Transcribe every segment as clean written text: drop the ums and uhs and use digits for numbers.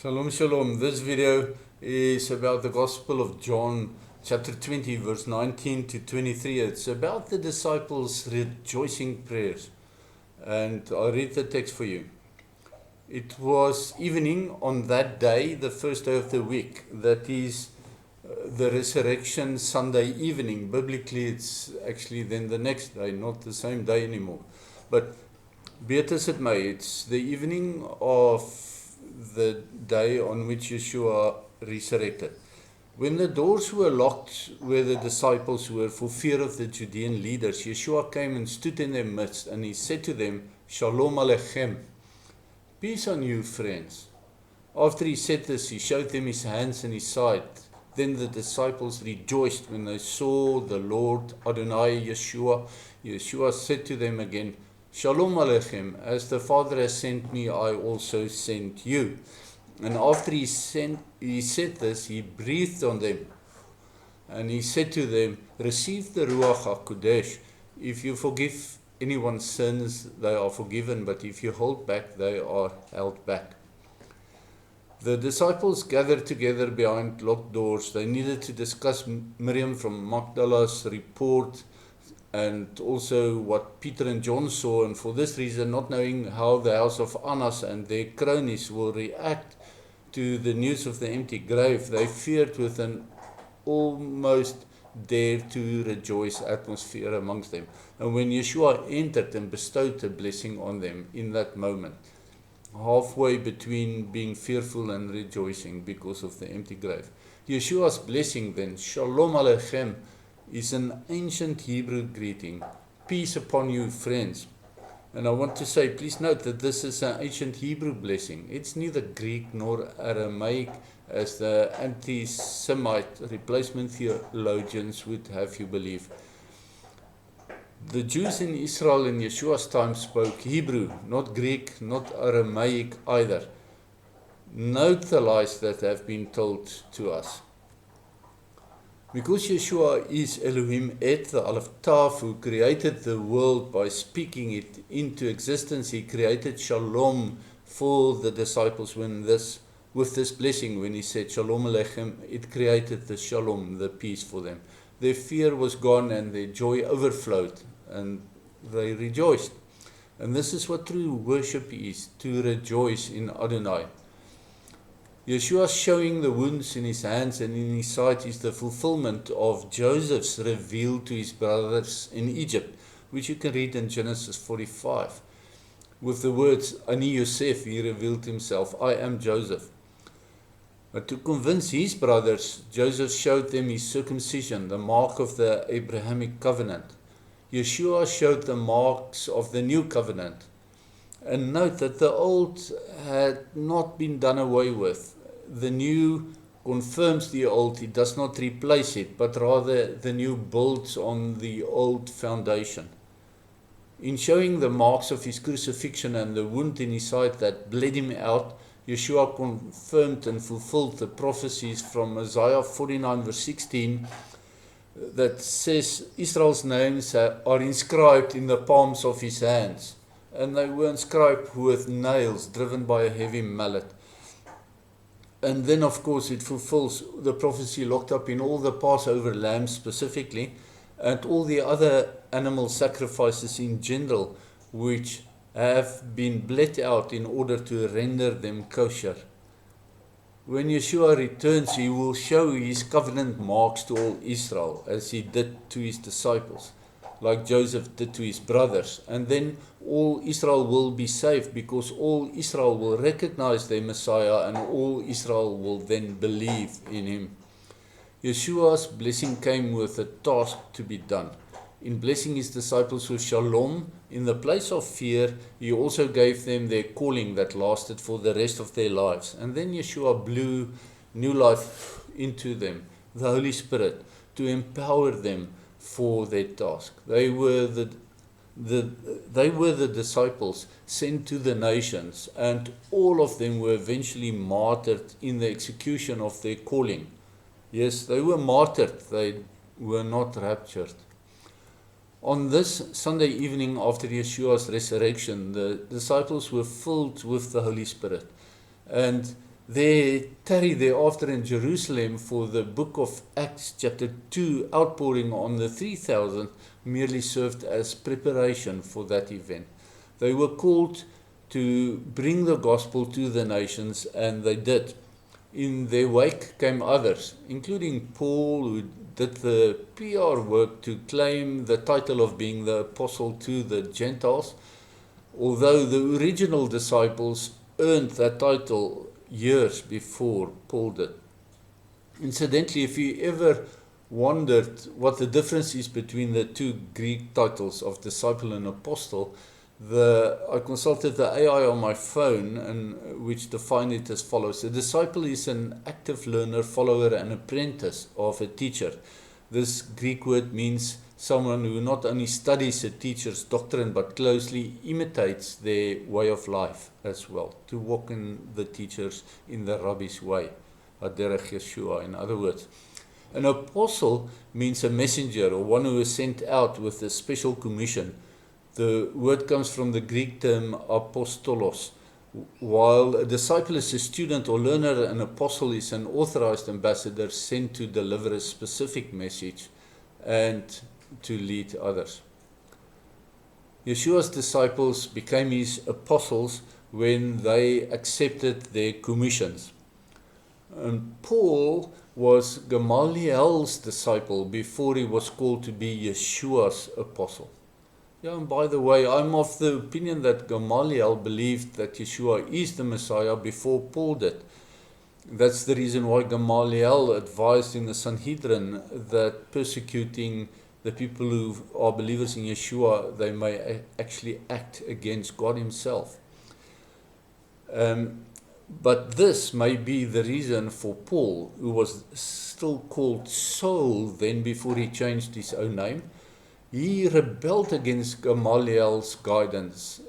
Shalom, shalom. This video is about the Gospel of John, chapter 20, verse 19 to 23. It's about the disciples' rejoicing prayers. And I'll read the text for you. It was evening on that day, the first day of the week. That is the resurrection Sunday evening. Biblically, it's actually then the next day, not the same day anymore. But be it as it may, it's the evening of the day on which Yeshua resurrected. When the doors were locked where the disciples were for fear of the Judean leaders, Yeshua came and stood in their midst, and he said to them, Shalom Aleichen, peace on you, friends. After he said this, he showed them his hands and his side. Then the disciples rejoiced when they saw the Lord Adonai Yeshua. Yeshua said to them again, Shalom Alechem, as the Father has sent me, I also sent you. And after he said this, he breathed on them. And he said to them, receive the Ruach HaKodesh. If you forgive anyone's sins, they are forgiven. But if you hold back, they are held back. The disciples gathered together behind locked doors. They needed to discuss Miriam from Magdala's report, and also what Peter and John saw, and for this reason, not knowing how the house of Annas and their cronies will react to the news of the empty grave, they feared with an almost dare to rejoice atmosphere amongst them. And when Yeshua entered and bestowed a blessing on them in that moment, halfway between being fearful and rejoicing because of the empty grave, Yeshua's blessing then, Shalom Alechem, is an ancient Hebrew greeting. Peace upon you, friends. And I want to say, please note that this is an ancient Hebrew blessing. It's neither Greek nor Aramaic, as the anti-Semite replacement theologians would have you believe. The Jews in Israel in Yeshua's time spoke Hebrew, not Greek, not Aramaic either. Note the lies that have been told to us. Because Yeshua is Elohim Et, the Aleph Tav, who created the world by speaking it into existence, he created Shalom for the disciples with this blessing. When he said Shalom Alechem, it created the Shalom, the peace for them. Their fear was gone and their joy overflowed, and they rejoiced. And this is what true worship is, to rejoice in Adonai. Yeshua showing the wounds in his hands and in his side is the fulfillment of Joseph's reveal to his brothers in Egypt, which you can read in Genesis 45. With the words, Ani Yosef, he revealed himself, I am Joseph. But to convince his brothers, Joseph showed them his circumcision, the mark of the Abrahamic covenant. Yeshua showed the marks of the new covenant. And note that the old had not been done away with. The new confirms the old, it does not replace it, but rather the new builds on the old foundation. In showing the marks of his crucifixion and the wound in his side that bled him out, Yeshua confirmed and fulfilled the prophecies from Isaiah 49 verse 16 that says Israel's names are inscribed in the palms of his hands. And they were inscribed with nails driven by a heavy mallet. And then, of course, it fulfills the prophecy locked up in all the Passover lambs specifically, and all the other animal sacrifices in general, which have been bled out in order to render them kosher. When Yeshua returns, he will show his covenant marks to all Israel, as he did to his disciples, like Joseph did to his brothers. And then all Israel will be saved, because all Israel will recognize their Messiah, and all Israel will then believe in him. Yeshua's blessing came with a task to be done. In blessing his disciples with Shalom, in the place of fear, he also gave them their calling that lasted for the rest of their lives. And then Yeshua blew new life into them, the Holy Spirit, to empower them for their task. They were the disciples sent to the nations, and all of them were eventually martyred in the execution of their calling. Yes, they were martyred, they were not raptured. On this Sunday evening after Yeshua's resurrection, the disciples were filled with the Holy Spirit. And They tarry thereafter in Jerusalem for the book of Acts chapter 2 outpouring on the 3,000 merely served as preparation for that event. They were called to bring the gospel to the nations, and they did. In their wake came others, including Paul, who did the PR work to claim the title of being the apostle to the Gentiles, although the original disciples earned that title years before Paul did. Incidentally, if you ever wondered what the difference is between the two Greek titles of disciple and apostle, I consulted the AI on my phone, and which defined it as follows. A disciple is an active learner, follower, and apprentice of a teacher. This Greek word means someone who not only studies a teacher's doctrine but closely imitates their way of life as well, to walk in the teachers in the rabbi's way, Aderech Yeshua, in other words. An apostle means a messenger or one who is sent out with a special commission. The word comes from the Greek term apostolos. While a disciple is a student or learner, an apostle is an authorized ambassador sent to deliver a specific message and to lead others. Yeshua's disciples became his apostles when they accepted their commissions. And Paul was Gamaliel's disciple before he was called to be Yeshua's apostle. Yeah, and by the way, I'm of the opinion that Gamaliel believed that Yeshua is the Messiah before Paul did. That's the reason why Gamaliel advised in the Sanhedrin that persecuting the people who are believers in Yeshua, they may actually act against God himself. But this may be the reason for Paul, who was still called Saul then before he changed his own name. He rebelled against Gamaliel's guidance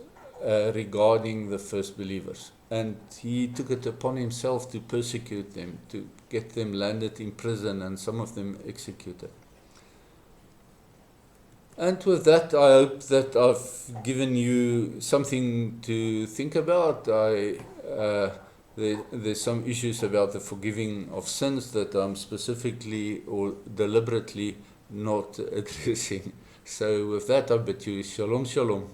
regarding the first believers, and he took it upon himself to persecute them, to get them landed in prison and some of them executed. And with that, I hope that I've given you something to think about. There's some issues about the forgiving of sins that I'm specifically or deliberately not addressing. So with that, I bid you Shalom, Shalom.